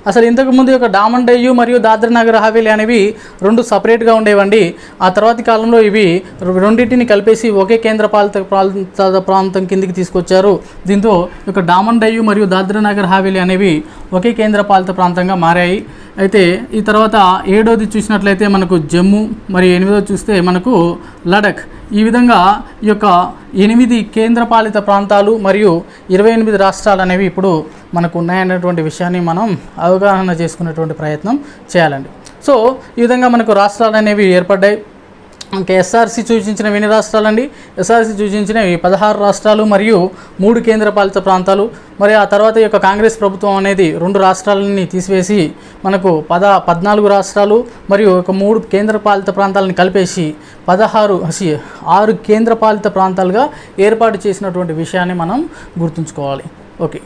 Speaker 1: అసలు ఇంతకుముందు యొక్క డామన్ డయ్యూ మరియు దాద్రా నగర్ హవేలీ అనేవి 2 సపరేట్గా ఉండేవండి. ఆ తర్వాతి కాలంలో ఇవి రెండింటిని కలిపేసి ఒకే కేంద్రపాలిత ప్రాంతం కిందికి తీసుకొచ్చారు. దీంతో యొక్క డామన్ డయ్యూ మరియు దాద్రా నగర్ హవేలీ అనేవి ఒకే కేంద్రపాలిత ప్రాంతంగా మారాయి. అయితే ఈ తర్వాత 7వది చూసినట్లయితే మనకు జమ్మూ, మరి 8వది చూస్తే మనకు లడఖ్. ఈ విధంగా ఈ యొక్క 8 కేంద్రపాలిత ప్రాంతాలు మరియు 28 రాష్ట్రాలు అనేవి ఇప్పుడు మనకు ఉన్నాయనేటువంటి విషయాన్ని మనం అవగాహన చేసుకునేటువంటి ప్రయత్నం చేయాలండి. సో ఈ విధంగా మనకు రాష్ట్రాలు అనేవి ఏర్పడ్డాయి. ఇంకా ఎస్ఆర్సీ సూచించినవి ఎన్ని రాష్ట్రాలండి? ఎస్ఆర్సీ సూచించినవి 16 రాష్ట్రాలు మరియు 3 కేంద్రపాలిత ప్రాంతాలు. మరి ఆ తర్వాత ఈ యొక్క కాంగ్రెస్ ప్రభుత్వం అనేది 2 రాష్ట్రాలని తీసివేసి మనకు 14 రాష్ట్రాలు మరియు ఒక 3 కేంద్రపాలిత ప్రాంతాలను కలిపేసి 6 కేంద్రపాలిత ప్రాంతాలుగా ఏర్పాటు చేసినటువంటి విషయాన్ని మనం గుర్తుంచుకోవాలి. ఓకే.